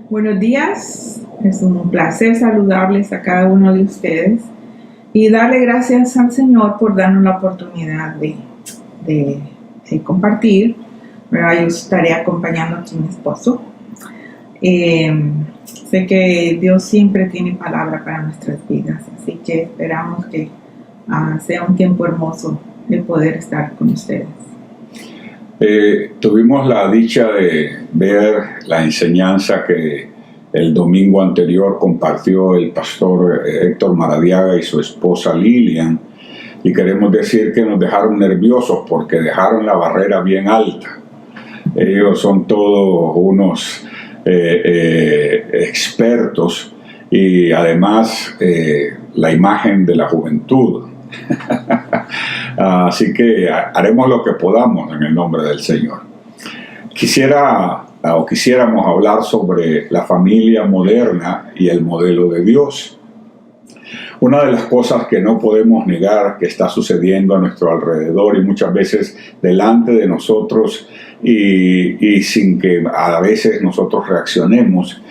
Buenos días, es un placer saludarles a cada uno de ustedes y darle gracias al Señor por darnos la oportunidad de compartir. ¿Verdad? Yo estaré acompañando aquí a mi esposo. Sé que Dios siempre tiene palabra para nuestras vidas, así que esperamos que sea un tiempo hermoso de poder estar con ustedes. Tuvimos la dicha de ver la enseñanza que el domingo anterior compartió el pastor Héctor Maradiaga y su esposa Lilian, y queremos decir que nos dejaron nerviosos porque dejaron la barrera bien alta. Ellos son todos unos expertos y además la imagen de la juventud. Así que haremos lo que podamos en el nombre del Señor. Quisiéramos hablar sobre la familia moderna y el modelo de Dios. Una de las cosas que no podemos negar que está sucediendo a nuestro alrededor y muchas veces delante de nosotros y sin que a veces nosotros reaccionemos,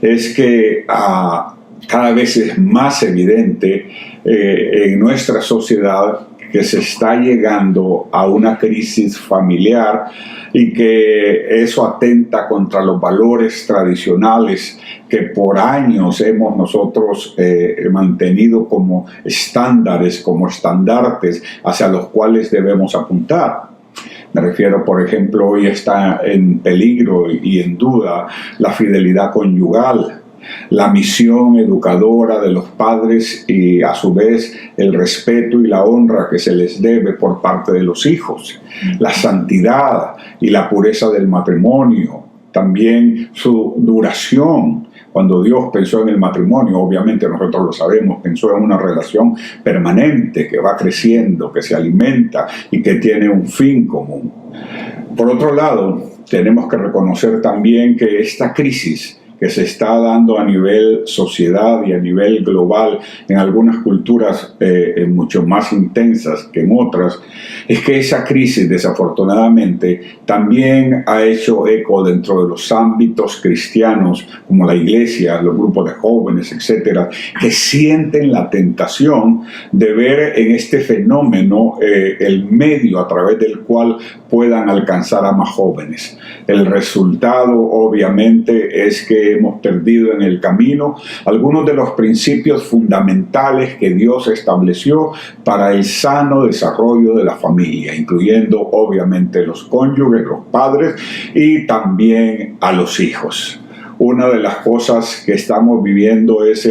es que cada vez es más evidente en nuestra sociedad que se está llegando a una crisis familiar y que eso atenta contra los valores tradicionales que por años hemos nosotros mantenido como estándares, como estandartes hacia los cuales debemos apuntar. Me refiero, por ejemplo, hoy está en peligro y en duda la fidelidad conyugal, la misión educadora de los padres y a su vez el respeto y la honra que se les debe por parte de los hijos, la santidad y la pureza del matrimonio, también su duración. Cuando Dios pensó en el matrimonio, obviamente nosotros lo sabemos, pensó en una relación permanente que va creciendo, que se alimenta y que tiene un fin común. Por otro lado, tenemos que reconocer también que esta crisis que se está dando a nivel sociedad y a nivel global en algunas culturas mucho más intensas que en otras, es que esa crisis desafortunadamente también ha hecho eco dentro de los ámbitos cristianos como la iglesia, los grupos de jóvenes, etcétera, que sienten la tentación de ver en este fenómeno el medio a través del cual puedan alcanzar a más jóvenes. El resultado obviamente es que hemos perdido en el camino algunos de los principios fundamentales que Dios estableció para el sano desarrollo de la familia, incluyendo obviamente los cónyuges, los padres y también a los hijos. Una de las cosas que estamos viviendo es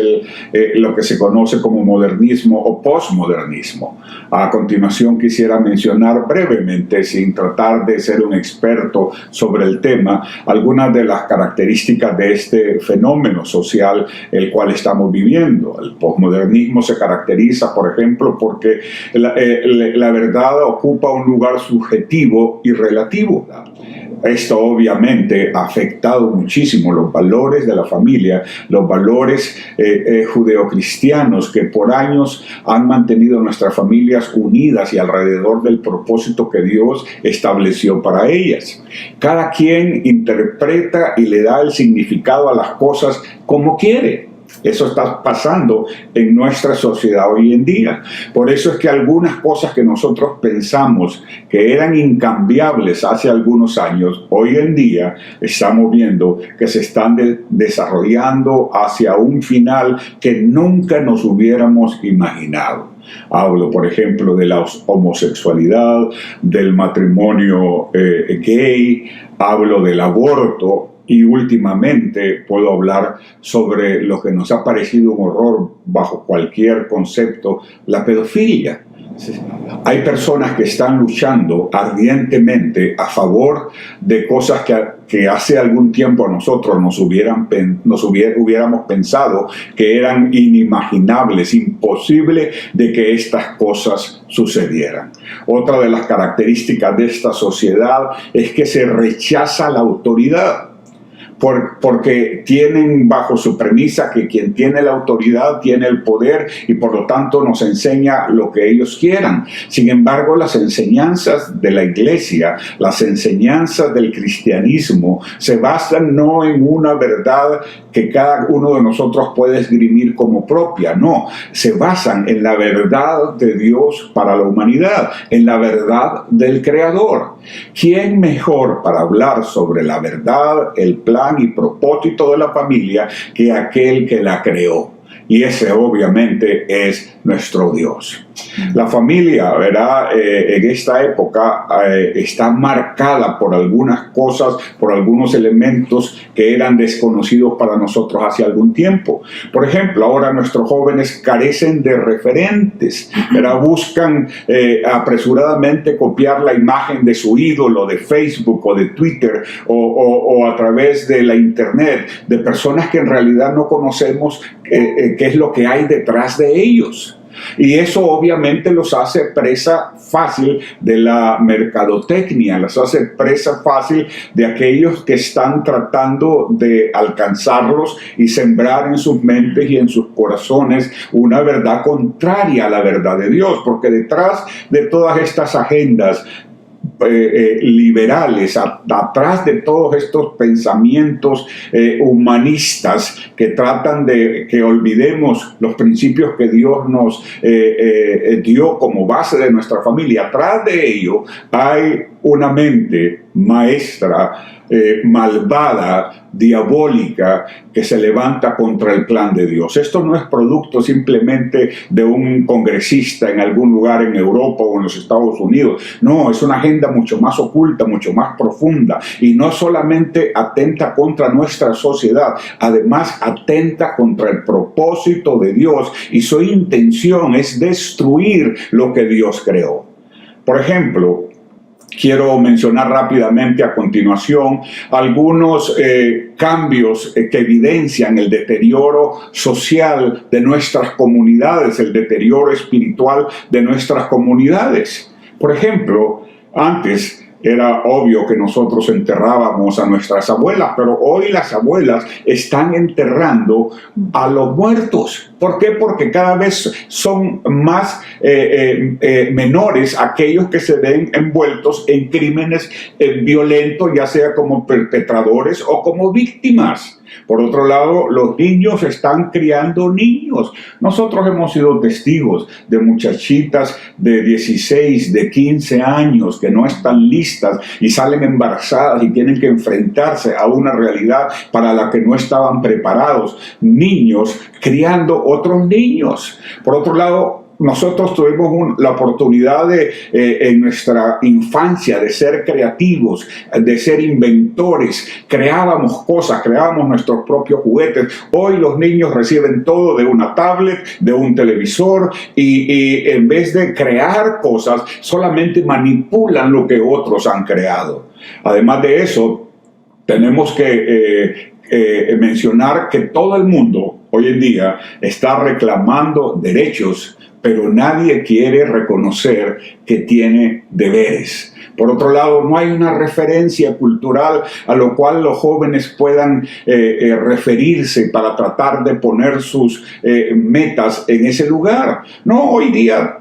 lo que se conoce como modernismo o posmodernismo. A continuación quisiera mencionar brevemente, sin tratar de ser un experto sobre el tema, algunas de las características de este fenómeno social el cual estamos viviendo. El posmodernismo se caracteriza, por ejemplo, porque la verdad ocupa un lugar subjetivo y relativo. Esto obviamente ha afectado muchísimo los valores de la familia, los valores judeocristianos que por años han mantenido nuestras familias unidas y alrededor del propósito que Dios estableció para ellas. Cada quien interpreta y le da el significado a las cosas como quiere. Eso está pasando en nuestra sociedad hoy en día. Por eso es que algunas cosas que nosotros pensamos que eran incambiables hace algunos años, hoy en día estamos viendo que se están desarrollando hacia un final que nunca nos hubiéramos imaginado. Hablo, por ejemplo, de la homosexualidad, del matrimonio gay, hablo del aborto. Y últimamente puedo hablar sobre lo que nos ha parecido un horror bajo cualquier concepto, la pedofilia. Hay personas que están luchando ardientemente a favor de cosas que hace algún tiempo nosotros hubiéramos pensado que eran inimaginables, imposible de que estas cosas sucedieran. Otra de las características de esta sociedad es que se rechaza la autoridad. porque tienen bajo su premisa que quien tiene la autoridad tiene el poder y por lo tanto nos enseña lo que ellos quieran. Sin embargo, las enseñanzas de la iglesia, las enseñanzas del cristianismo se basan no en una verdad que cada uno de nosotros puede esgrimir como propia, no, se basan en la verdad de Dios para la humanidad, en la verdad del Creador. ¿Quién mejor para hablar sobre la verdad, el plan y propósito de la familia que aquel que la creó? Y ese obviamente es nuestro Dios. La familia, ¿verdad? En esta época está marcada por algunas cosas, por algunos elementos que eran desconocidos para nosotros hace algún tiempo. Por ejemplo, ahora nuestros jóvenes carecen de referentes, ¿verdad? Buscan apresuradamente copiar la imagen de su ídolo de Facebook o de Twitter o a través de la internet, de personas que en realidad no conocemos qué es lo que hay detrás de ellos. Y eso obviamente los hace presa fácil de la mercadotecnia, los hace presa fácil de aquellos que están tratando de alcanzarlos y sembrar en sus mentes y en sus corazones una verdad contraria a la verdad de Dios, porque detrás de todas estas agendas liberales, atrás de todos estos pensamientos humanistas que tratan de que olvidemos los principios que Dios nos dio como base de nuestra familia, atrás de ello hay una mente maestra, malvada, diabólica, que se levanta contra el plan de Dios. Esto no es producto simplemente de un congresista en algún lugar en Europa o en los Estados Unidos. No, es una agenda mucho más oculta, mucho más profunda, y no solamente atenta contra nuestra sociedad, además atenta contra el propósito de Dios, y su intención es destruir lo que Dios creó. Por ejemplo, quiero mencionar rápidamente a continuación algunos cambios que evidencian el deterioro social de nuestras comunidades, el deterioro espiritual de nuestras comunidades. Por ejemplo, antes era obvio que nosotros enterrábamos a nuestras abuelas, pero hoy las abuelas están enterrando a los muertos. ¿Por qué? Porque cada vez son más menores aquellos que se ven envueltos en crímenes violentos, ya sea como perpetradores o como víctimas. Por otro lado, los niños están criando niños. Nosotros hemos sido testigos de muchachitas de 16, de 15 años que no están listas y salen embarazadas y tienen que enfrentarse a una realidad para la que no estaban preparados. Niños criando otros niños. Por otro lado, nosotros tuvimos la oportunidad en nuestra infancia de ser creativos, de ser inventores, creábamos cosas, creábamos nuestros propios juguetes. Hoy los niños reciben todo de una tablet, de un televisor, y en vez de crear cosas, solamente manipulan lo que otros han creado. Además de eso, tenemos que mencionar que todo el mundo hoy en día está reclamando derechos, pero nadie quiere reconocer que tiene deberes. Por otro lado, no hay una referencia cultural a lo cual los jóvenes puedan referirse para tratar de poner sus metas en ese lugar. No, hoy día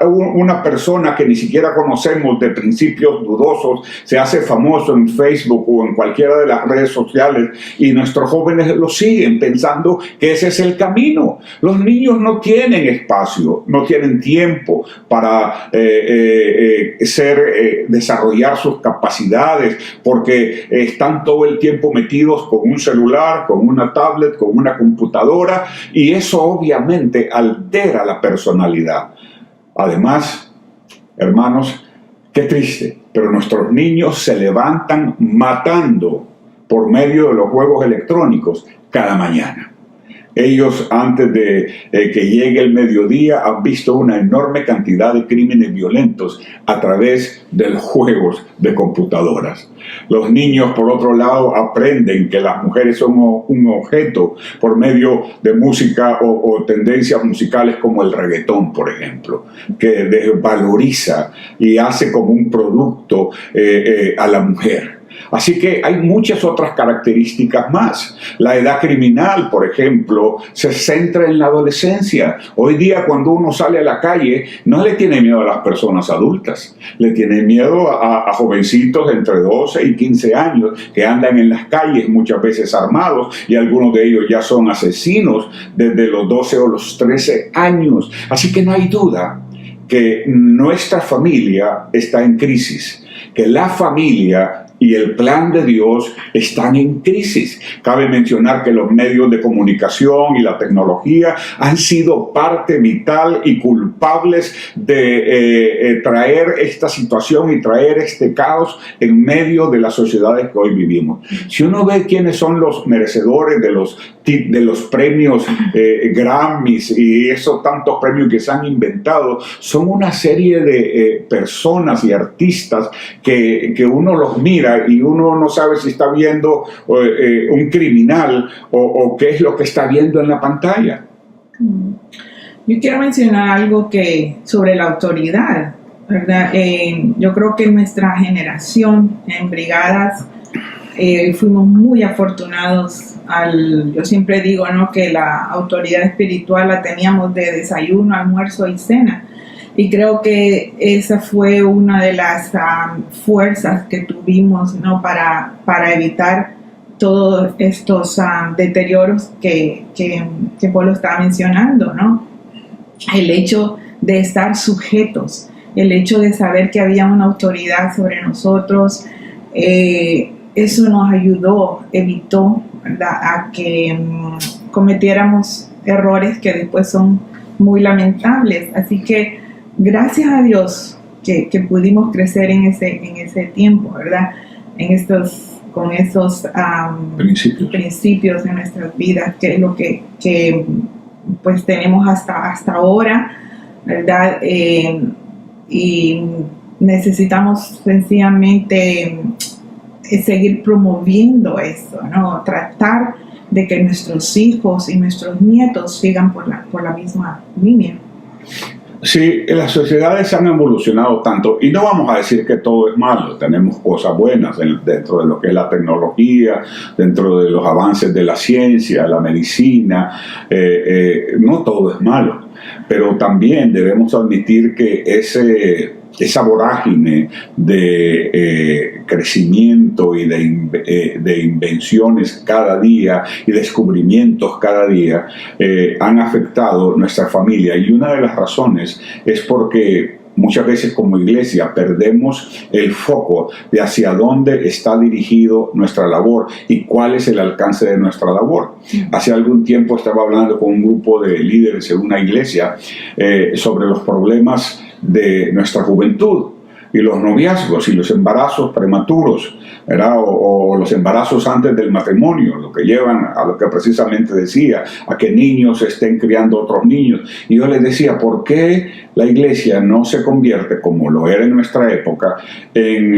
una persona que ni siquiera conocemos, de principios dudosos, se hace famoso en Facebook o en cualquiera de las redes sociales, y nuestros jóvenes lo siguen pensando que ese es el camino. Los niños no tienen espacio, no tienen tiempo para desarrollar sus capacidades, porque están todo el tiempo metidos con un celular, con una tablet, con una computadora, y eso obviamente altera la personalidad. Además, hermanos, qué triste, pero nuestros niños se levantan matando por medio de los juegos electrónicos cada mañana. Ellos, antes de que llegue el mediodía, han visto una enorme cantidad de crímenes violentos a través de los juegos de computadoras. Los niños, por otro lado, aprenden que las mujeres son un objeto por medio de música o tendencias musicales como el reggaetón, por ejemplo, que desvaloriza y hace como un producto a la mujer. Así que hay muchas otras características más. La edad criminal, por ejemplo, se centra en la adolescencia. Hoy día, cuando uno sale a la calle, no le tiene miedo a las personas adultas, le tiene miedo a jovencitos entre 12 y 15 años que andan en las calles muchas veces armados, y algunos de ellos ya son asesinos desde los 12 o los 13 años. Así que no hay duda que nuestra familia está en crisis, que la familia y el plan de Dios están en crisis. Cabe mencionar que los medios de comunicación y la tecnología han sido parte vital y culpables de traer esta situación y traer este caos en medio de las sociedades que hoy vivimos. Si uno ve quiénes son los merecedores de los premios Grammys y esos tantos premios que se han inventado, son una serie de personas y artistas que uno los mira y uno no sabe si está viendo un criminal o qué es lo que está viendo en la pantalla. Yo quiero mencionar algo sobre la autoridad, ¿verdad? Yo creo que nuestra generación en brigadas fuimos muy afortunados. Yo siempre digo, ¿no?, que la autoridad espiritual la teníamos de desayuno, almuerzo y cena. Y creo que esa fue una de las fuerzas que tuvimos, ¿no?, para evitar todos estos deterioros que Polo estaba mencionando, ¿no? El hecho de estar sujetos, el hecho de saber que había una autoridad sobre nosotros, eso nos ayudó, evitó, ¿verdad?, a que cometiéramos errores que después son muy lamentables. Así que gracias a Dios que pudimos crecer en ese tiempo, ¿verdad? Con esos principios en nuestras vidas, que es lo que pues tenemos hasta ahora, ¿verdad? Y necesitamos sencillamente seguir promoviendo eso, ¿no? Tratar de que nuestros hijos y nuestros nietos sigan por la misma línea. Sí, las sociedades han evolucionado tanto, y no vamos a decir que todo es malo. Tenemos cosas buenas dentro de lo que es la tecnología, dentro de los avances de la ciencia, la medicina. No todo es malo, pero también debemos admitir que esa vorágine de crecimiento y de invenciones cada día y descubrimientos cada día han afectado nuestra familia, y una de las razones es porque muchas veces como iglesia perdemos el foco de hacia dónde está dirigido nuestra labor y cuál es el alcance de nuestra labor. Hace algún tiempo estaba hablando con un grupo de líderes en una iglesia sobre los problemas de nuestra juventud y los noviazgos y los embarazos prematuros, ¿verdad? O los embarazos antes del matrimonio, lo que llevan a lo que precisamente decía, a que niños estén criando otros niños. Y yo les decía, ¿por qué la iglesia no se convierte, como lo era en nuestra época, en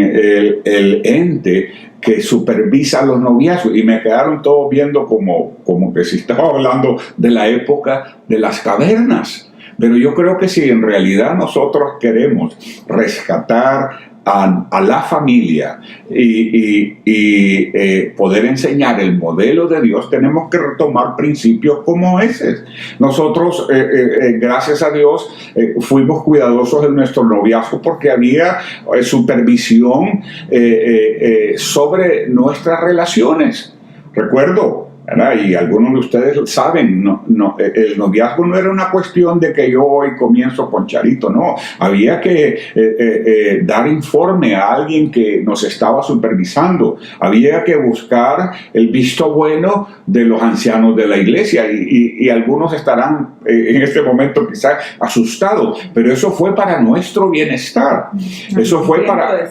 el ente que supervisa los noviazgos? Y me quedaron todos viendo como que si estaba hablando de la época de las cavernas. Pero yo creo que si en realidad nosotros queremos rescatar a la familia y poder enseñar el modelo de Dios, tenemos que retomar principios como ese. Nosotros, gracias a Dios, fuimos cuidadosos en nuestro noviazgo porque había supervisión sobre nuestras relaciones. Recuerdo, ¿verdad? Y algunos de ustedes saben, el noviazgo no era una cuestión de que yo hoy comienzo con Charito, no. Había que dar informe a alguien que nos estaba supervisando. Había que buscar el visto bueno de los ancianos de la iglesia, y algunos estarán en este momento quizás asustados, pero eso fue para nuestro bienestar. Eso fue para...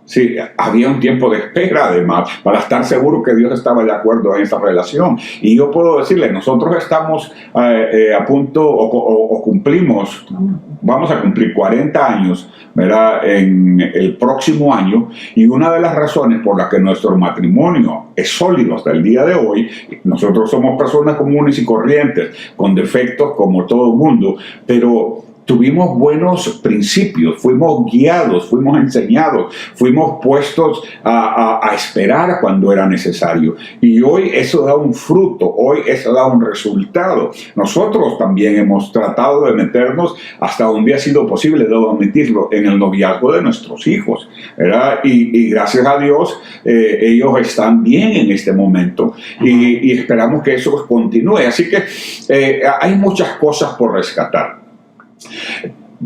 Sí, había un tiempo de espera además, para estar seguro que Dios estaba de acuerdo en esa relación. Y yo puedo decirle, nosotros estamos a punto o cumplimos, vamos a cumplir 40 años, ¿verdad?, en el próximo año, y una de las razones por las que nuestro matrimonio es sólido hasta el día de hoy, nosotros somos personas comunes y corrientes, con defectos como todo mundo, pero tuvimos buenos principios, fuimos guiados, fuimos enseñados, fuimos puestos a esperar cuando era necesario. Y hoy eso da un fruto, hoy eso da un resultado. Nosotros también hemos tratado de meternos hasta donde ha sido posible, debo admitirlo, en el noviazgo de nuestros hijos, ¿verdad? Y gracias a Dios, ellos están bien en este momento y esperamos que eso continúe. Así que hay muchas cosas por rescatar.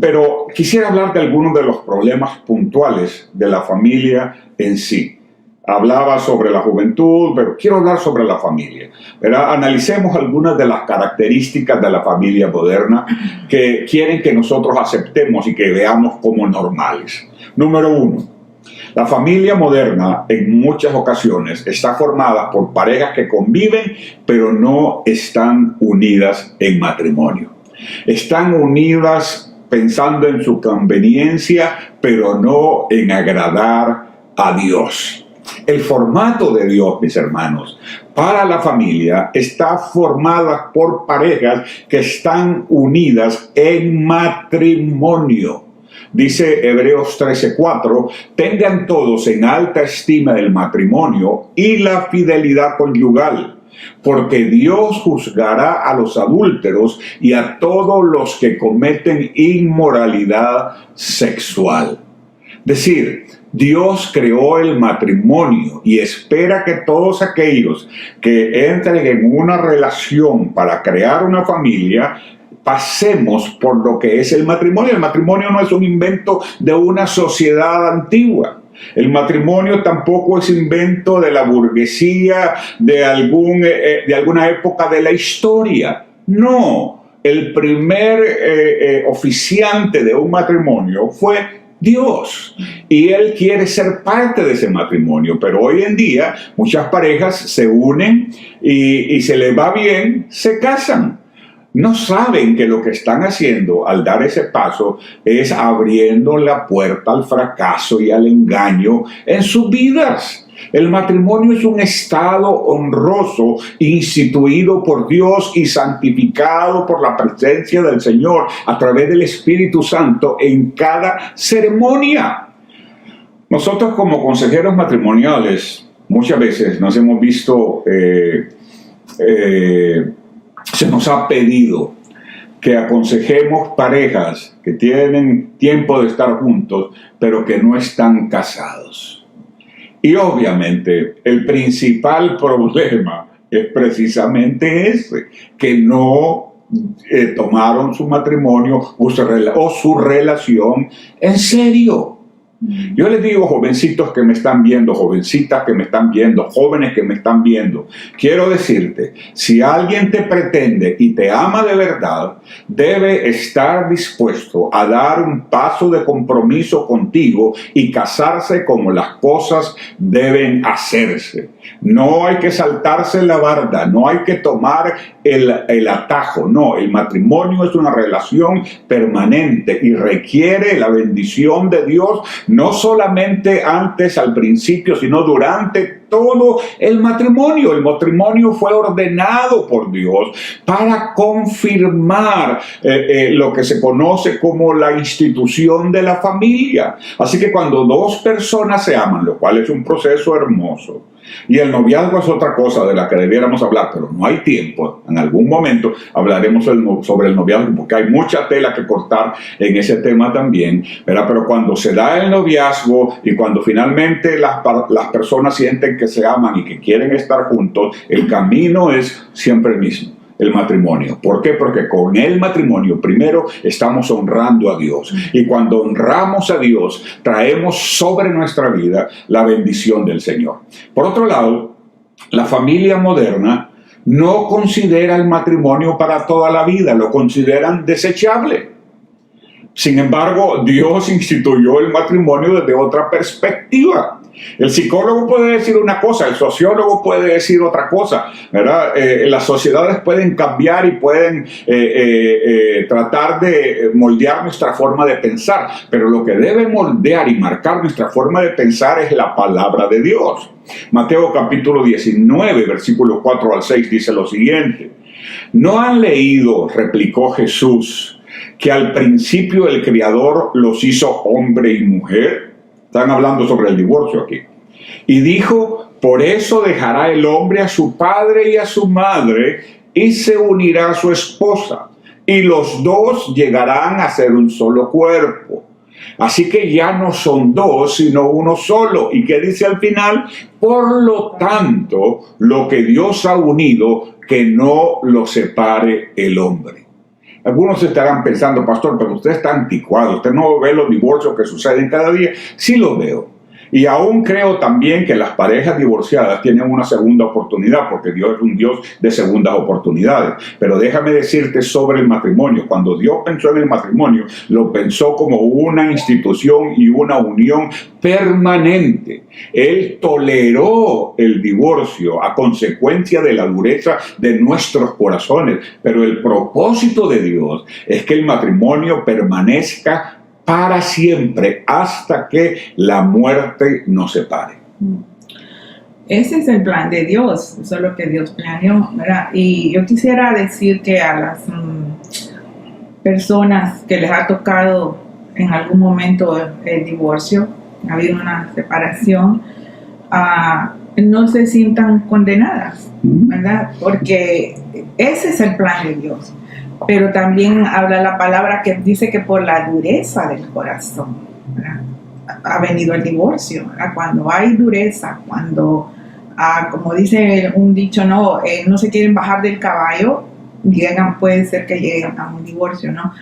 Pero quisiera hablar de algunos de los problemas puntuales de la familia en sí. Hablaba sobre la juventud, pero quiero hablar sobre la familia. ¿Verdad? Analicemos algunas de las características de la familia moderna que quieren que nosotros aceptemos y que veamos como normales. Número 1. La familia moderna en muchas ocasiones está formada por parejas que conviven, pero no están unidas en matrimonio. Están unidas pensando en su conveniencia, pero no en agradar a Dios. El formato de Dios, mis hermanos, para la familia está formada por parejas que están unidas en matrimonio. Dice Hebreos 13:4, tengan todos en alta estima el matrimonio y la fidelidad conyugal, porque Dios juzgará a los adúlteros y a todos los que cometen inmoralidad sexual. Es decir, Dios creó el matrimonio y espera que todos aquellos que entren en una relación para crear una familia pasemos por lo que es el matrimonio. El matrimonio no es un invento de una sociedad antigua. El matrimonio tampoco es invento de la burguesía de alguna época de la historia. No, el primer oficiante de un matrimonio fue Dios, y Él quiere ser parte de ese matrimonio. Pero hoy en día muchas parejas se unen y se les va bien, se casan. No saben que lo que están haciendo al dar ese paso es abriendo la puerta al fracaso y al engaño en sus vidas. El matrimonio es un estado honroso instituido por Dios y santificado por la presencia del Señor a través del Espíritu Santo en cada ceremonia. Nosotros como consejeros matrimoniales muchas veces nos hemos visto se nos ha pedido que aconsejemos parejas que tienen tiempo de estar juntos, pero que no están casados. Y obviamente el principal problema es precisamente ese, que no tomaron su matrimonio o su relación en serio. Yo les digo, jovencitos que me están viendo, jovencitas que me están viendo, jóvenes que me están viendo, quiero decirte, si alguien te pretende y te ama de verdad, debe estar dispuesto a dar un paso de compromiso contigo y casarse como las cosas deben hacerse. No hay que saltarse la barda, no hay que tomar el atajo, no, el matrimonio es una relación permanente y requiere la bendición de Dios, no solamente antes, al principio, sino durante todo el matrimonio. El matrimonio fue ordenado por Dios para confirmar lo que se conoce como la institución de la familia. Así que cuando dos personas se aman, lo cual es un proceso hermoso, y el noviazgo es otra cosa de la que debiéramos hablar, pero no hay tiempo. En algún momento hablaremos sobre el noviazgo, porque hay mucha tela que cortar en ese tema también, ¿verdad? Pero cuando se da el noviazgo y cuando finalmente las personas sienten que se aman y que quieren estar juntos, el camino es siempre el mismo. El matrimonio. ¿Por qué? Porque con el matrimonio primero estamos honrando a Dios, y cuando honramos a Dios traemos sobre nuestra vida la bendición del Señor. Por otro lado, la familia moderna no considera el matrimonio para toda la vida, lo consideran desechable. Sin embargo, Dios instituyó el matrimonio desde otra perspectiva. El psicólogo puede decir una cosa, el sociólogo puede decir otra cosa, ¿verdad? Las sociedades pueden cambiar y pueden tratar de moldear nuestra forma de pensar, pero lo que debe moldear y marcar nuestra forma de pensar es la palabra de Dios. Mateo capítulo 19, versículos 4 al 6 dice lo siguiente: ¿No han leído, replicó Jesús, que al principio el Creador los hizo hombre y mujer? Están hablando sobre el divorcio aquí. Y dijo, por eso dejará el hombre a su padre y a su madre y se unirá a su esposa. Y los dos llegarán a ser un solo cuerpo. Así que ya no son dos, sino uno solo. ¿Y qué dice al final? Por lo tanto, lo que Dios ha unido, que no lo separe el hombre. Algunos estarán pensando, pastor, pero usted está anticuado, usted no ve los divorcios que suceden cada día. Sí los veo. Y aún creo también que las parejas divorciadas tienen una segunda oportunidad, porque Dios es un Dios de segundas oportunidades. Pero déjame decirte sobre el matrimonio. Cuando Dios pensó en el matrimonio, lo pensó como una institución y una unión permanente. Él toleró el divorcio a consecuencia de la dureza de nuestros corazones. Pero el propósito de Dios es que el matrimonio permanezca para siempre, hasta que la muerte nos separe. Ese es el plan de Dios, eso es lo que Dios planeó, ¿verdad? Y yo quisiera decir que a las personas que les ha tocado en algún momento el divorcio, ha habido una separación, no se sientan condenadas, ¿verdad? Porque ese es el plan de Dios. Pero también habla la palabra que dice que por la dureza del corazón, ¿verdad?, ha venido el divorcio, ¿verdad? Cuando hay dureza, cuando, como dice un dicho, no se quieren bajar del caballo, puede ser que lleguen a un divorcio, ¿no?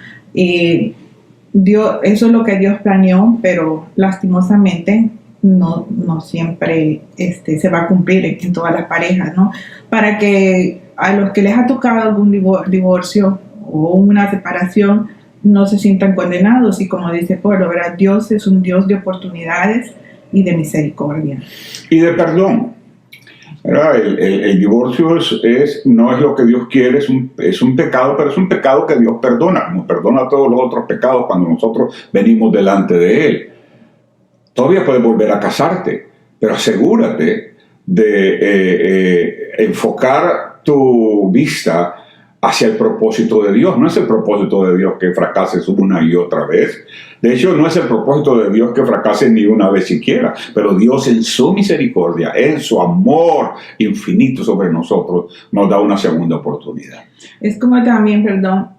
Dios, eso es lo que Dios planeó, pero lastimosamente no siempre se va a cumplir en todas las parejas, ¿no? Para que a los que les ha tocado algún divorcio o una separación no se sientan condenados, y como dice Pablo, ¿verdad?, Dios es un Dios de oportunidades y de misericordia. Y de perdón. ¿Verdad? El divorcio no es lo que Dios quiere, es un pecado, pero es un pecado que Dios perdona, como perdona todos los otros pecados cuando nosotros venimos delante de Él. Todavía puedes volver a casarte, pero asegúrate de enfocar tu vista hacia el propósito de Dios. No es el propósito de Dios que fracases una y otra vez. De hecho, no es el propósito de Dios que fracases ni una vez siquiera. Pero Dios, en su misericordia, en su amor infinito sobre nosotros, nos da una segunda oportunidad. Es como también,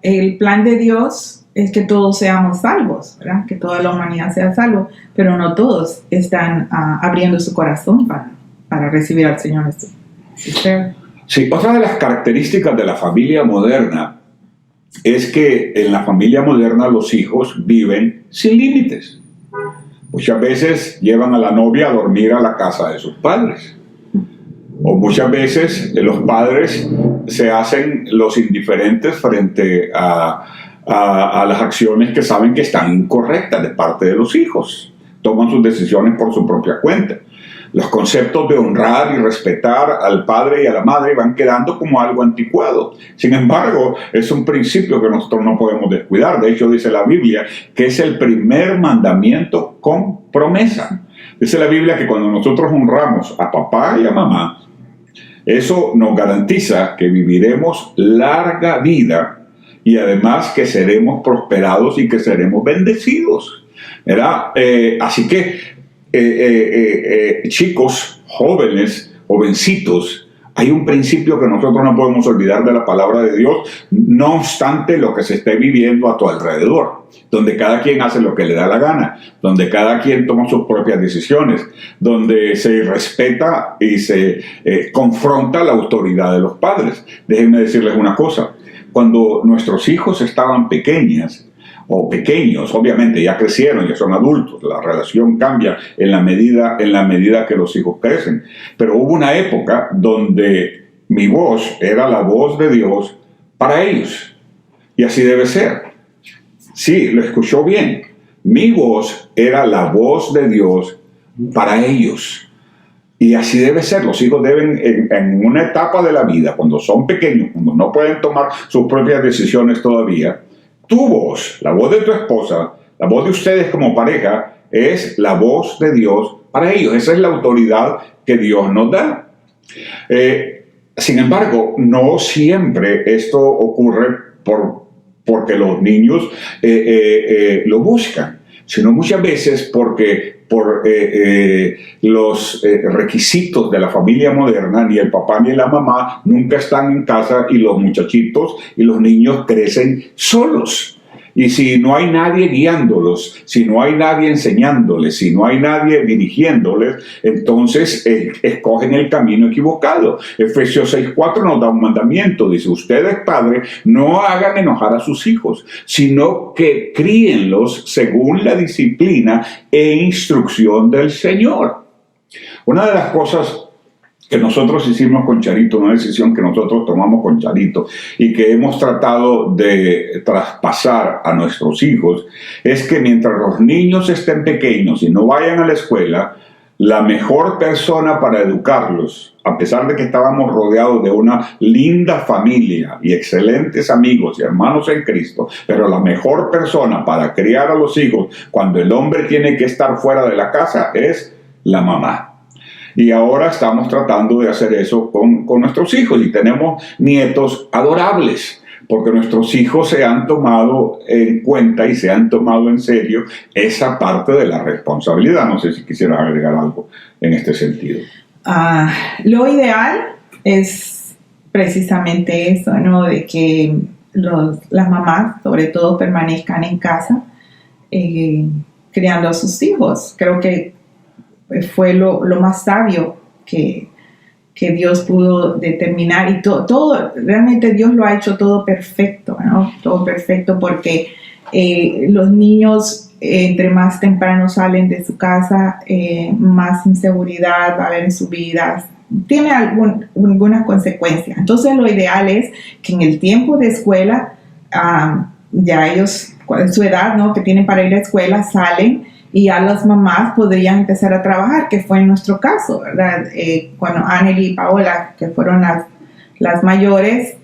el plan de Dios es que todos seamos salvos, ¿verdad? Que toda la humanidad sea salvo, pero no todos están abriendo su corazón para recibir al Señor Jesús. Sí, otra de las características de la familia moderna es que en la familia moderna los hijos viven sin límites. Muchas veces llevan a la novia a dormir a la casa de sus padres. O muchas veces los padres se hacen los indiferentes frente a las acciones que saben que están incorrectas de parte de los hijos. Toman sus decisiones por su propia cuenta. Los conceptos de honrar y respetar al padre y a la madre van quedando como algo anticuado. Sin embargo, es un principio que nosotros no podemos descuidar. De hecho, dice la Biblia que es el primer mandamiento con promesa. Dice la Biblia que cuando nosotros honramos a papá y a mamá, eso nos garantiza que viviremos larga vida y además que seremos prosperados y que seremos bendecidos, ¿verdad? Así que chicos, jóvenes, jovencitos, hay un principio que nosotros no podemos olvidar de la palabra de Dios, no obstante lo que se esté viviendo a tu alrededor, donde cada quien hace lo que le da la gana, donde cada quien toma sus propias decisiones, donde se respeta y se confronta la autoridad de los padres. Déjenme decirles una cosa, cuando nuestros hijos estaban pequeños, obviamente ya crecieron, ya son adultos, la relación cambia en la medida que los hijos crecen, pero hubo una época donde mi voz era la voz de Dios para ellos, y así debe ser. Sí, lo escuchó bien, mi voz era la voz de Dios para ellos, y así debe ser. Los hijos deben, en una etapa de la vida, cuando son pequeños, cuando no pueden tomar sus propias decisiones todavía, tu voz, la voz de tu esposa, la voz de ustedes como pareja, es la voz de Dios para ellos. Esa es la autoridad que Dios nos da. Sin embargo, no siempre esto ocurre por porque los niños lo buscan, sino muchas veces porque por los requisitos de la familia moderna, ni el papá ni la mamá nunca están en casa y los muchachitos y los niños crecen solos. Y si no hay nadie guiándolos, si no hay nadie enseñándoles, si no hay nadie dirigiéndoles, entonces escogen el camino equivocado. Efesios 6:4 nos da un mandamiento. Dice, ustedes, padres, no hagan enojar a sus hijos, sino que críenlos según la disciplina e instrucción del Señor. Una de las cosas que nosotros hicimos con Charito, una decisión que nosotros tomamos con Charito y que hemos tratado de traspasar a nuestros hijos, es que mientras los niños estén pequeños y no vayan a la escuela, la mejor persona para educarlos, a pesar de que estábamos rodeados de una linda familia y excelentes amigos y hermanos en Cristo, pero la mejor persona para criar a los hijos cuando el hombre tiene que estar fuera de la casa es la mamá. Y ahora estamos tratando de hacer eso con nuestros hijos y tenemos nietos adorables, porque nuestros hijos se han tomado en cuenta y se han tomado en serio esa parte de la responsabilidad. No sé si quisieras agregar algo en este sentido. Lo ideal es precisamente eso, ¿no? De que las mamás, sobre todo, permanezcan en casa criando a sus hijos. Creo que fue lo más sabio que Dios pudo determinar, y todo realmente Dios lo ha hecho todo perfecto, ¿no? Todo perfecto, porque los niños entre más temprano salen de su casa, más inseguridad va a haber en su vida, tiene algunas consecuencias. Entonces lo ideal es que en el tiempo de escuela, ya ellos, en su edad, ¿no?, que tienen para ir a la escuela, salen, y ya las mamás podrían empezar a trabajar, que fue en nuestro caso, ¿verdad? Cuando Anneli y Paola, que fueron las mayores,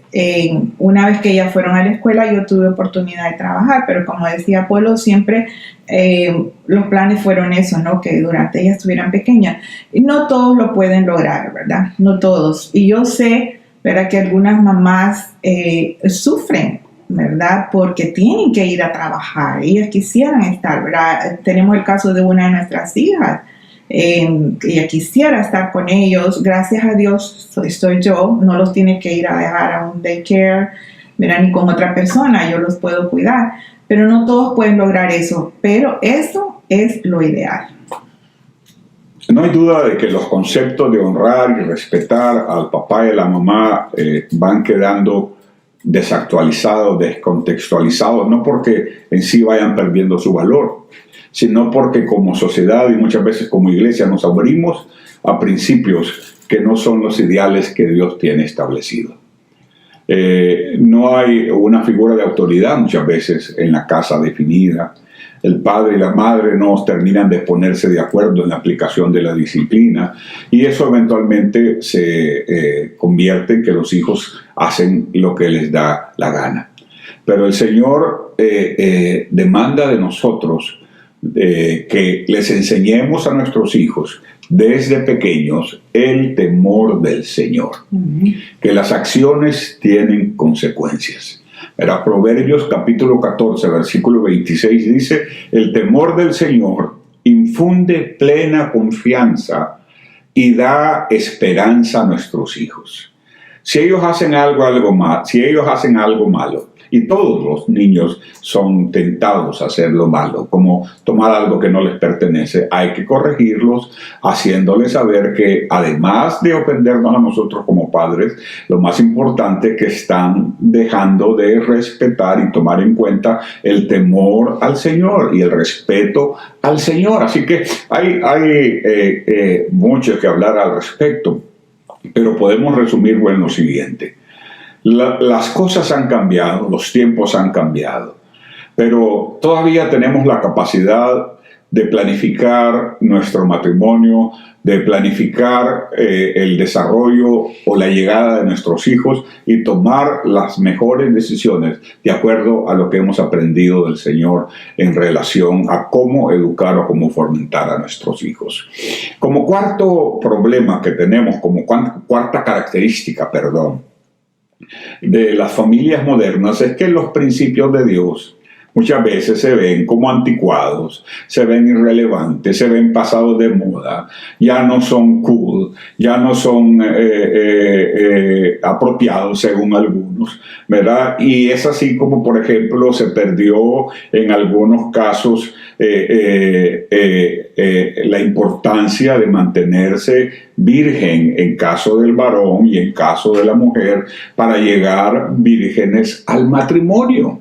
una vez que ellas fueron a la escuela, yo tuve oportunidad de trabajar, pero como decía Polo, siempre los planes fueron eso, ¿no? Que durante ellas estuvieran pequeñas. Y no todos lo pueden lograr, ¿verdad? No todos. Y yo sé, ¿verdad?, que algunas mamás sufren, ¿verdad?, porque tienen que ir a trabajar. Ellas quisieran estar, ¿verdad? Tenemos el caso de una de nuestras hijas. Ella quisiera estar con ellos. Gracias a Dios estoy yo. No los tiene que ir a dejar a un daycare, ¿verdad?, ni con otra persona. Yo los puedo cuidar. Pero no todos pueden lograr eso. Pero eso es lo ideal. No hay duda de que los conceptos de honrar y respetar al papá y a la mamá van quedando desactualizados, descontextualizados, no porque en sí vayan perdiendo su valor, sino porque como sociedad y muchas veces como iglesia nos abrimos a principios que no son los ideales que Dios tiene establecido. No hay una figura de autoridad muchas veces en la casa definida. El padre y la madre no terminan de ponerse de acuerdo en la aplicación de la disciplina, y eso eventualmente se convierte en que los hijos hacen lo que les da la gana. Pero el Señor demanda de nosotros que les enseñemos a nuestros hijos desde pequeños el temor del Señor, que las acciones tienen consecuencias. Era Proverbios capítulo 14, versículo 26 dice, el temor del Señor infunde plena confianza y da esperanza a nuestros hijos. Si ellos hacen algo malo, y todos los niños son tentados a hacer lo malo, como tomar algo que no les pertenece, hay que corregirlos, haciéndoles saber que además de ofendernos a nosotros como padres, lo más importante es que están dejando de respetar y tomar en cuenta el temor al Señor y el respeto al Señor. Así que hay mucho que hablar al respecto, pero podemos resumirlo en lo siguiente. Las cosas han cambiado, los tiempos han cambiado, pero todavía tenemos la capacidad de planificar nuestro matrimonio, de planificar el desarrollo o la llegada de nuestros hijos y tomar las mejores decisiones de acuerdo a lo que hemos aprendido del Señor en relación a cómo educar o cómo fomentar a nuestros hijos. Como cuarto problema que tenemos, como cuarta característica, de las familias modernas es que los principios de Dios muchas veces se ven como anticuados, se ven irrelevantes, se ven pasados de moda, ya no son cool, ya no son apropiados según algunos, ¿verdad? Y es así como, por ejemplo, se perdió en algunos casos la importancia de mantenerse virgen en caso del varón y en caso de la mujer para llegar vírgenes al matrimonio.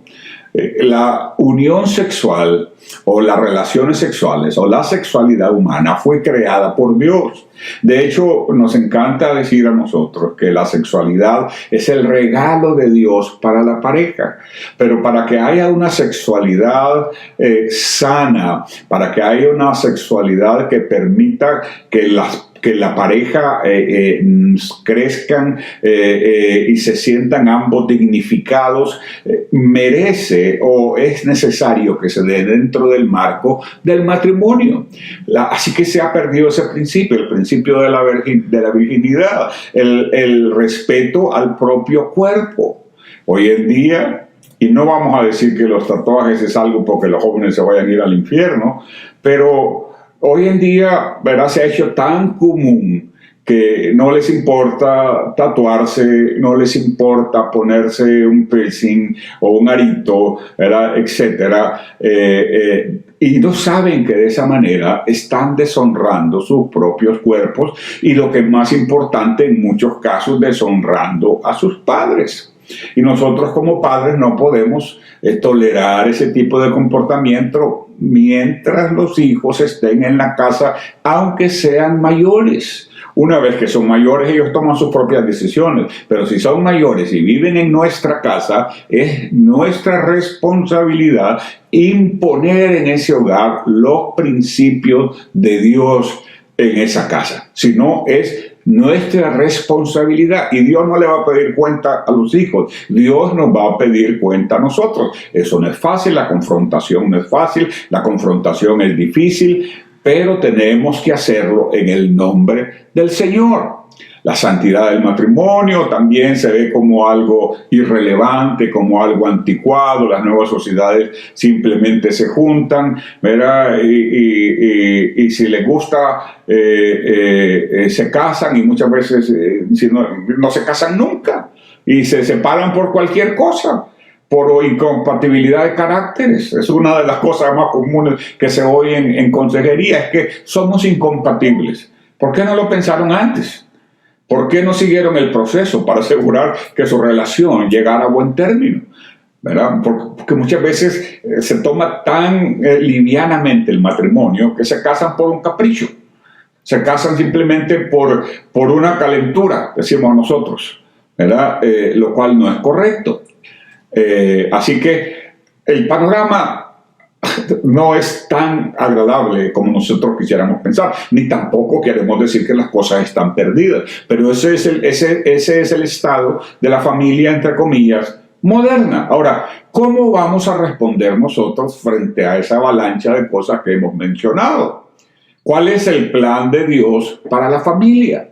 La unión sexual o las relaciones sexuales o la sexualidad humana fue creada por Dios. De hecho, nos encanta decir a nosotros que la sexualidad es el regalo de Dios para la pareja. Pero para que haya una sexualidad sana, para que haya una sexualidad que permita que la pareja crezcan y se sientan ambos dignificados, merece o es necesario que se dé dentro del marco del matrimonio. Así que se ha perdido ese principio, el principio de la virginidad, el respeto al propio cuerpo. Hoy en día, y no vamos a decir que los tatuajes es algo porque los jóvenes se vayan a ir al infierno, pero hoy en día, ¿verdad?, se ha hecho tan común que no les importa tatuarse, no les importa ponerse un piercing o un arito, ¿verdad?, etcétera, y no saben que de esa manera están deshonrando sus propios cuerpos y, lo que es más importante, en muchos casos deshonrando a sus padres. Y nosotros como padres no podemos tolerar ese tipo de comportamiento mientras los hijos estén en la casa, aunque sean mayores. Una vez que son mayores, ellos toman sus propias decisiones, pero si son mayores y viven en nuestra casa, es nuestra responsabilidad imponer en ese hogar los principios de Dios en esa casa. Si no, es nuestra responsabilidad, y Dios no le va a pedir cuenta a los hijos, Dios nos va a pedir cuenta a nosotros. Eso no es fácil, la confrontación no es fácil, la confrontación es difícil, pero tenemos que hacerlo en el nombre del Señor. La santidad del matrimonio también se ve como algo irrelevante, como algo anticuado. Las nuevas sociedades simplemente se juntan, ¿verdad? Y si les gusta, se casan, y muchas veces si no se casan nunca y se separan por cualquier cosa, por incompatibilidad de caracteres. Es una de las cosas más comunes que se oyen en consejería, es que somos incompatibles. ¿Por qué no lo pensaron antes? ¿Por qué no siguieron el proceso para asegurar que su relación llegara a buen término? ¿Verdad? Porque muchas veces se toma tan livianamente el matrimonio que se casan por un capricho. Se casan simplemente por una calentura, decimos nosotros, ¿verdad? Lo cual no es correcto. Así que el panorama no es tan agradable como nosotros quisiéramos pensar, ni tampoco queremos decir que las cosas están perdidas, pero ese es el estado de la familia, entre comillas, moderna. Ahora, ¿cómo vamos a responder nosotros frente a esa avalancha de cosas que hemos mencionado? ¿Cuál es el plan de Dios para la familia?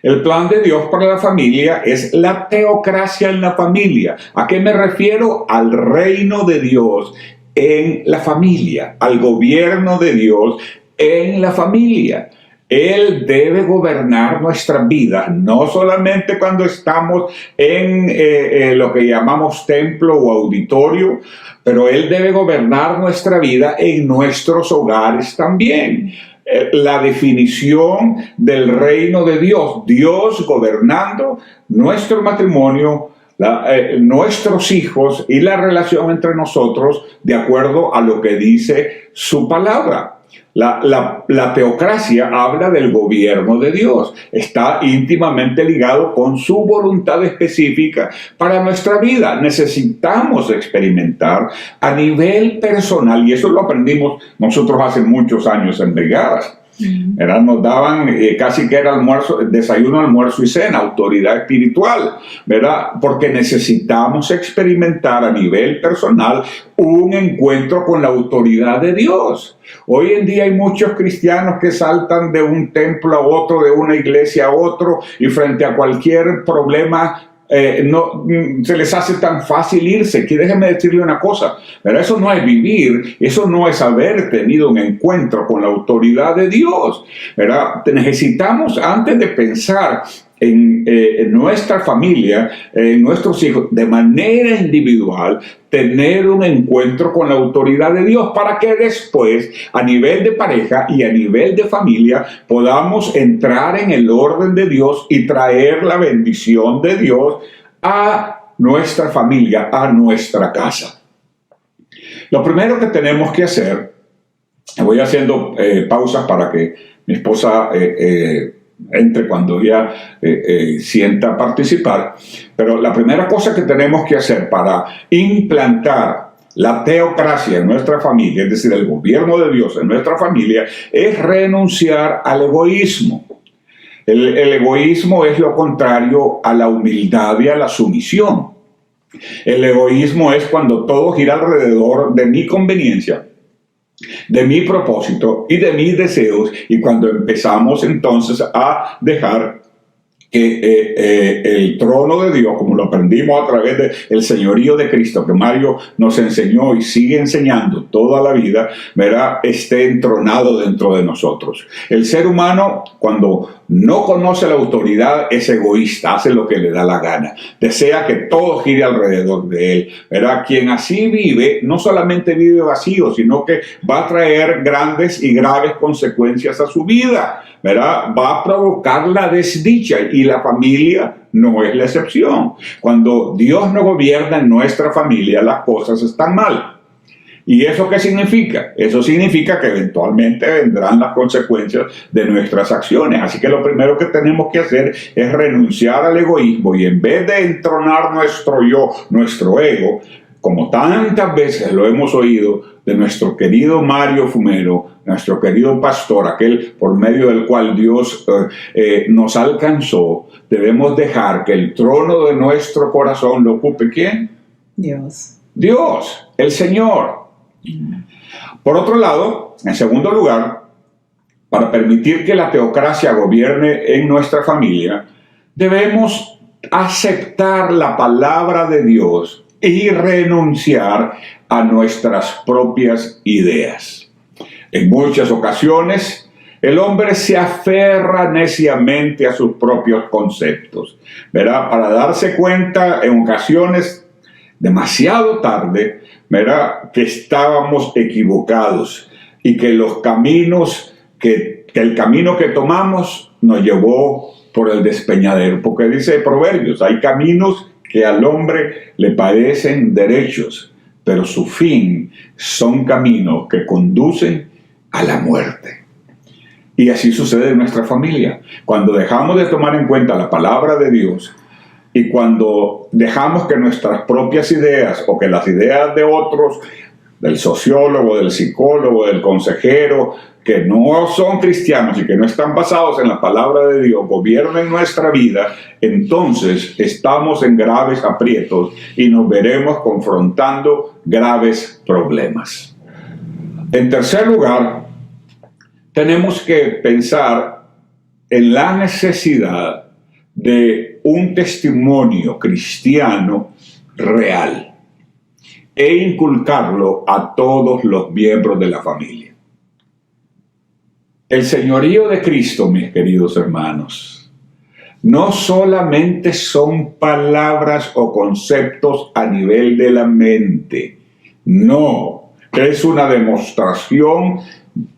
El plan de Dios para la familia es la teocracia en la familia. ¿A qué me refiero? Al reino de Dios en la familia, al gobierno de Dios en la familia. Él debe gobernar nuestras vidas, no solamente cuando estamos en lo que llamamos templo o auditorio, pero Él debe gobernar nuestra vida en nuestros hogares también. La definición del reino de Dios, Dios gobernando nuestro matrimonio, nuestros hijos y la relación entre nosotros de acuerdo a lo que dice su palabra. La teocracia habla del gobierno de Dios, está íntimamente ligado con su voluntad específica para nuestra vida. Necesitamos experimentar a nivel personal, y eso lo aprendimos nosotros hace muchos años en brigadas. ¿Verdad? Nos daban casi que era desayuno, almuerzo y cena, autoridad espiritual, ¿verdad? Porque necesitamos experimentar a nivel personal un encuentro con la autoridad de Dios. Hoy en día hay muchos cristianos que saltan de un templo a otro, de una iglesia a otro, y frente a cualquier problema se les hace tan fácil irse. Que déjeme decirle una cosa, pero eso no es vivir, eso no es haber tenido un encuentro con la autoridad de Dios, ¿verdad? Necesitamos, antes de pensar en nuestra familia, en nuestros hijos, de manera individual, tener un encuentro con la autoridad de Dios para que después, a nivel de pareja y a nivel de familia, podamos entrar en el orden de Dios y traer la bendición de Dios a nuestra familia, a nuestra casa. Lo primero que tenemos que hacer, voy haciendo pausas para que mi esposa entre cuando ella sienta participar, pero la primera cosa que tenemos que hacer para implantar la teocracia en nuestra familia, es decir, el gobierno de Dios en nuestra familia, es renunciar al egoísmo. El egoísmo es lo contrario a la humildad y a la sumisión. El egoísmo es cuando todo gira alrededor de mi conveniencia, de mi propósito y de mis deseos, y cuando empezamos entonces a dejar que el trono de Dios, como lo aprendimos a través del señorío de Cristo, que Mario nos enseñó y sigue enseñando toda la vida, ¿verdad?, esté entronado dentro de nosotros. El ser humano, cuando no conoce la autoridad, es egoísta, hace lo que le da la gana, desea que todo gire alrededor de él, ¿verdad? Quien así vive, no solamente vive vacío, sino que va a traer grandes y graves consecuencias a su vida, ¿verdad? Va a provocar la desdicha, y la familia no es la excepción. Cuando Dios no gobierna en nuestra familia, las cosas están mal. ¿Y eso qué significa? Eso significa que eventualmente vendrán las consecuencias de nuestras acciones. Así que lo primero que tenemos que hacer es renunciar al egoísmo, y en vez de entronar nuestro yo, nuestro ego, como tantas veces lo hemos oído de nuestro querido Mario Fumero, nuestro querido pastor, aquel por medio del cual Dios nos alcanzó, debemos dejar que el trono de nuestro corazón lo ocupe ¿quién? Dios. Dios, el Señor. Por otro lado, en segundo lugar, para permitir que la teocracia gobierne en nuestra familia, debemos aceptar la palabra de Dios y renunciar a nuestras propias ideas. En muchas ocasiones, el hombre se aferra neciamente a sus propios conceptos, ¿verdad?, para darse cuenta en ocasiones demasiado tarde, ¿verdad?, que estábamos equivocados y que los caminos que el camino que tomamos nos llevó por el despeñadero, porque dice Proverbios, hay caminos que al hombre le parecen derechos, pero su fin son caminos que conducen a la muerte. Y así sucede en nuestra familia. Cuando dejamos de tomar en cuenta la palabra de Dios, y cuando dejamos que nuestras propias ideas o que las ideas de otros, del sociólogo, del psicólogo, del consejero, que no son cristianos y que no están basados en la palabra de Dios, gobiernen nuestra vida, entonces estamos en graves aprietos y nos veremos confrontando graves problemas. En tercer lugar, tenemos que pensar en la necesidad de un testimonio cristiano real e inculcarlo a todos los miembros de la familia. El señorío de Cristo, mis queridos hermanos, no solamente son palabras o conceptos a nivel de la mente, no, es una demostración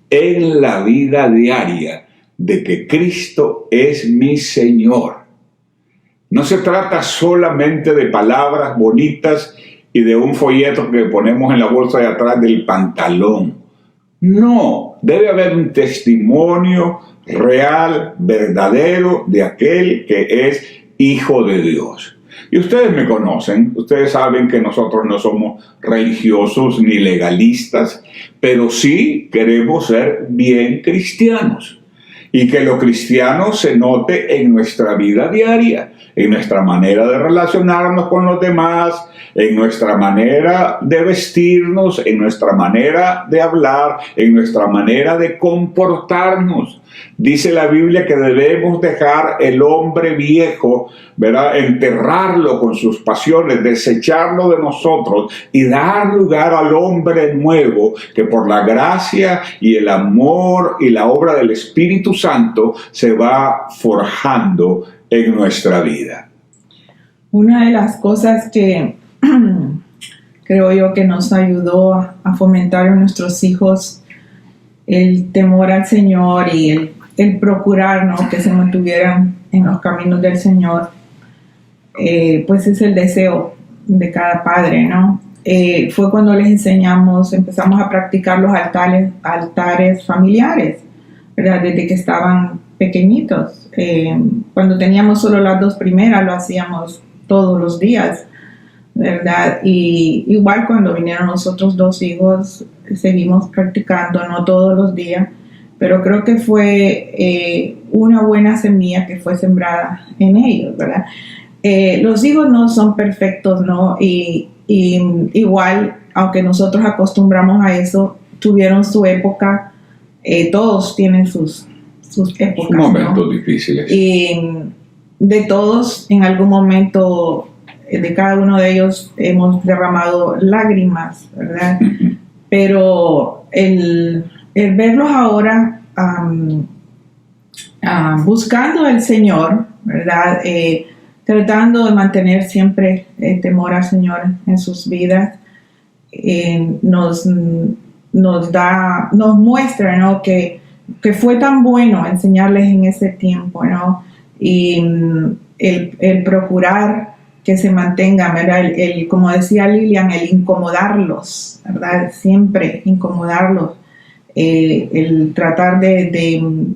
en la vida diaria de que Cristo es mi Señor. No se trata solamente de palabras bonitas y de un folleto que ponemos en la bolsa de atrás del pantalón. No, debe haber un testimonio real, verdadero, de aquel que es hijo de Dios. Y ustedes me conocen, ustedes saben que nosotros no somos religiosos ni legalistas, pero sí queremos ser bien cristianos. y que lo cristiano se note en nuestra vida diaria, en nuestra manera de relacionarnos con los demás, en nuestra manera de vestirnos, en nuestra manera de hablar, en nuestra manera de comportarnos. Dice la Biblia que debemos dejar el hombre viejo, ¿verdad?, enterrarlo con sus pasiones, desecharlo de nosotros y dar lugar al hombre nuevo que por la gracia y el amor y la obra del Espíritu Santo se va forjando en nuestra vida. Una de las cosas que creo yo que nos ayudó a fomentar en nuestros hijos el temor al Señor y el procurar, ¿no?, que se mantuvieran en los caminos del Señor, pues es el deseo de cada padre, ¿no? Fue cuando les empezamos a practicar los altares familiares, ¿verdad? Desde que estaban pequeñitos. Cuando teníamos solo las 2 primeras, lo hacíamos todos los días, ¿verdad? Y igual cuando vinieron los otros 2 hijos, seguimos practicando, no todos los días, pero creo que fue una buena semilla que fue sembrada en ellos, ¿verdad? Los hijos no son perfectos, ¿no? Y igual, aunque nosotros acostumbramos a eso, tuvieron su época, todos tienen sus épocas, momentos, ¿no?, difíciles. Y de todos, en algún momento, de cada uno de ellos hemos derramado lágrimas, ¿verdad? Pero el verlos ahora buscando al Señor, ¿verdad? Tratando de mantener siempre el temor al Señor en sus vidas, nos muestra, ¿no?, que fue tan bueno enseñarles en ese tiempo, ¿no? Y el procurar que se mantengan, ¿verdad? Como decía Lilian, el incomodarlos, ¿verdad? Siempre incomodarlos, el tratar de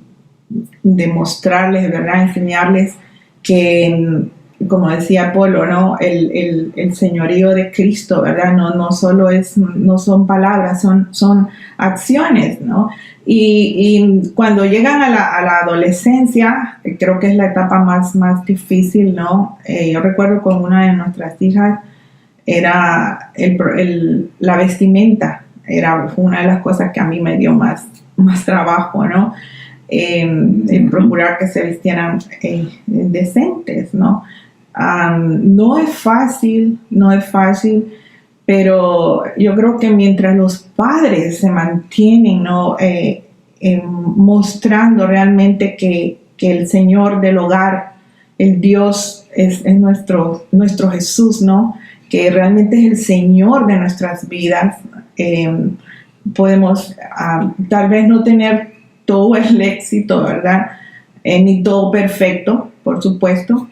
mostrarles, ¿verdad? Enseñarles que, como decía Polo, ¿no?, el señorío de Cristo, ¿verdad? No son palabras, son acciones, ¿no? Y cuando llegan a la adolescencia, creo que es la etapa más difícil, ¿no? Yo recuerdo con una de nuestras hijas, era la vestimenta, fue una de las cosas que a mí me dio más trabajo, ¿no? El procurar que se vistieran decentes, ¿no? No es fácil, pero yo creo que mientras los padres se mantienen, ¿no?, mostrando realmente que el Señor del hogar, el Dios es nuestro Jesús, ¿no?, que realmente es el Señor de nuestras vidas, podemos tal vez no tener todo el éxito, ¿verdad? Ni todo perfecto, por supuesto,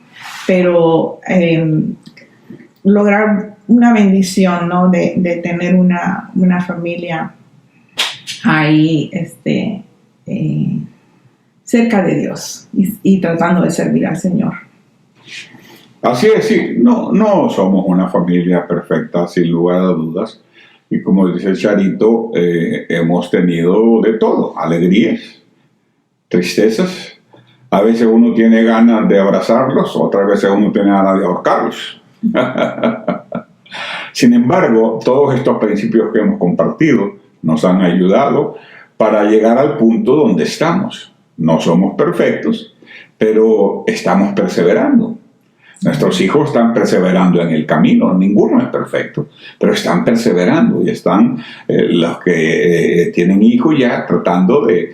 pero lograr una bendición, ¿no?, de tener una familia ahí cerca de Dios y tratando de servir al Señor. Así es, sí, no somos una familia perfecta, sin lugar a dudas, y como dice Charito, hemos tenido de todo, alegrías, tristezas. A veces uno tiene ganas de abrazarlos, otras veces uno tiene ganas de ahorcarlos. Sin embargo, todos estos principios que hemos compartido nos han ayudado para llegar al punto donde estamos. No somos perfectos, pero estamos perseverando. Nuestros hijos están perseverando en el camino. Ninguno es perfecto, pero están perseverando y están los que tienen hijos ya tratando de,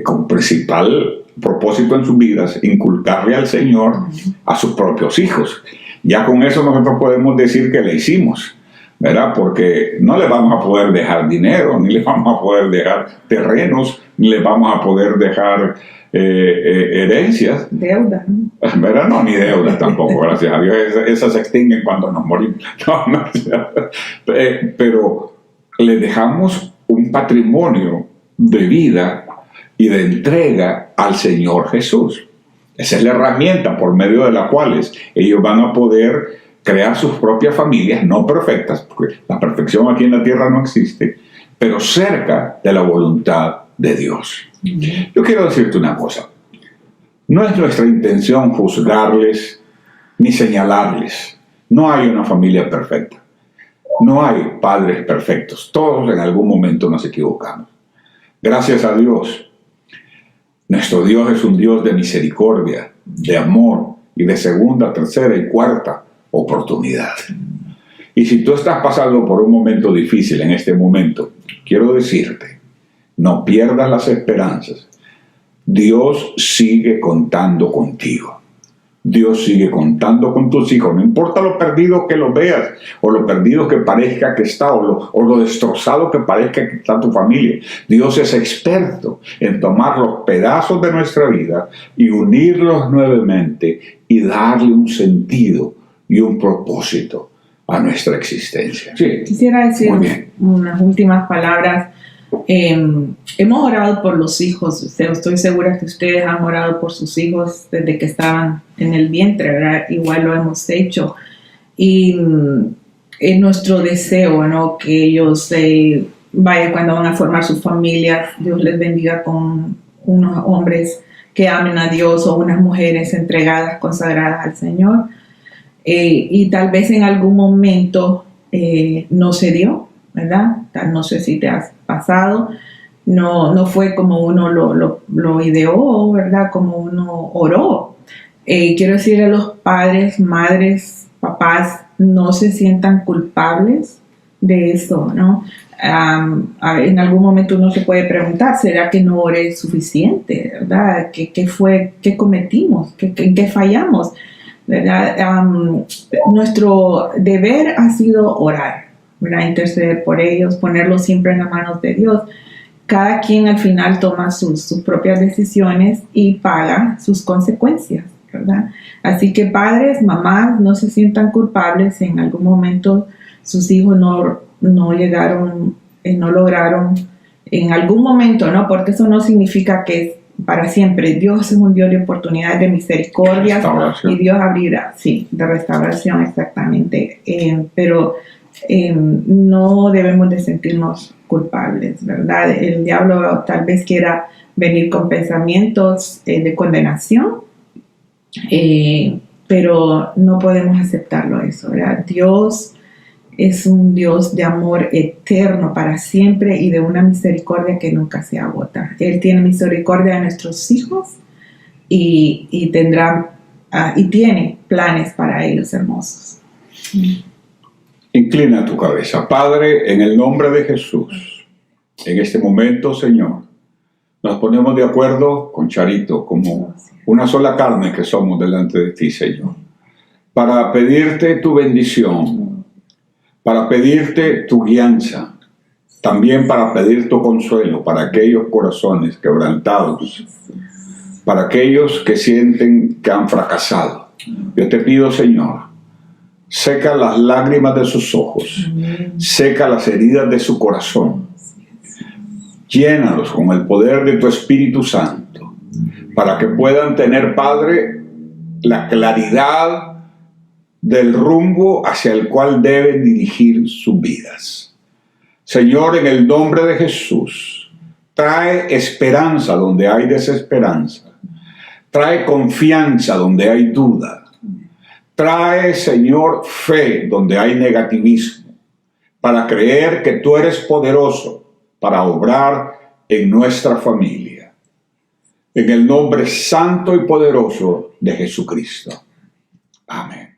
como principal propósito en sus vidas, inculcarle al Señor a sus propios hijos. Ya con eso nosotros podemos decir que le hicimos, ¿verdad? Porque no le vamos a poder dejar dinero, ni le vamos a poder dejar terrenos, ni le vamos a poder dejar herencias. Deuda. ¿Verdad? No, ni deudas tampoco, gracias a Dios. Esas se extinguen cuando nos morimos. No, pero le dejamos un patrimonio de vida y de entrega al Señor Jesús. Esa es la herramienta por medio de la cual ellos van a poder crear sus propias familias, no perfectas, porque la perfección aquí en la tierra no existe, pero cerca de la voluntad de Dios. Yo quiero decirte una cosa. No es nuestra intención juzgarles ni señalarles. No hay una familia perfecta. No hay padres perfectos. Todos en algún momento nos equivocamos. Gracias a Dios. Nuestro Dios es un Dios de misericordia, de amor y de segunda, tercera y cuarta oportunidad. Y si tú estás pasando por un momento difícil en este momento, quiero decirte, no pierdas las esperanzas. Dios sigue contando contigo. Dios sigue contando con tus hijos. No importa lo perdido que lo veas, o lo perdido que parezca que está, o lo destrozado que parezca que está tu familia. Dios es experto en tomar los pedazos de nuestra vida y unirlos nuevamente y darle un sentido y un propósito a nuestra existencia. Sí. Quisiera decir unas últimas palabras. Hemos orado por los hijos. Estoy segura que ustedes han orado por sus hijos desde que estaban en el vientre, ¿verdad? Igual lo hemos hecho. Y es nuestro deseo, ¿no? Que ellos cuando van a formar sus familias, Dios les bendiga con unos hombres que amen a Dios o unas mujeres entregadas, consagradas al Señor. Y tal vez en algún momento no se dio, ¿verdad? No sé si te has pasado, no fue como uno lo ideó, ¿verdad? Como uno oró. Quiero decir a los padres, madres, papás, no se sientan culpables de eso, ¿no? En algún momento uno se puede preguntar, ¿será que no oré suficiente, verdad? ¿Qué cometimos? ¿En qué fallamos? ¿Verdad? Nuestro deber ha sido orar, ¿verdad? Interceder por ellos, ponerlos siempre en las manos de Dios. Cada quien al final toma sus propias decisiones y paga sus consecuencias, ¿verdad? Así que padres, mamás, no se sientan culpables si en algún momento sus hijos no llegaron, no lograron en algún momento, ¿no? Porque eso no significa que es para siempre. Dios es un Dios de oportunidades, de misericordia, y Dios abrirá, sí, de restauración, exactamente. Pero no debemos de sentirnos culpables, ¿verdad? El diablo tal vez quiera venir con pensamientos de condenación, pero no podemos aceptarlo eso, ¿verdad? Dios es un Dios de amor eterno para siempre y de una misericordia que nunca se agota. Él tiene misericordia de nuestros hijos y tiene planes para ellos hermosos. Inclina tu cabeza. Padre, en el nombre de Jesús, en este momento, Señor, nos ponemos de acuerdo con Charito como una sola carne que somos delante de ti, Señor, para pedirte tu bendición, para pedirte tu guianza, también para pedir tu consuelo para aquellos corazones quebrantados, para aquellos que sienten que han fracasado. Yo te pido, Señor, seca las lágrimas de sus ojos, seca las heridas de su corazón, llénalos con el poder de tu Espíritu Santo, para que puedan tener, Padre, la claridad del rumbo hacia el cual deben dirigir sus vidas. Señor, en el nombre de Jesús, trae esperanza donde hay desesperanza, trae confianza donde hay duda, trae, Señor, fe donde hay negativismo, para creer que tú eres poderoso para obrar en nuestra familia. En el nombre santo y poderoso de Jesucristo. Amén.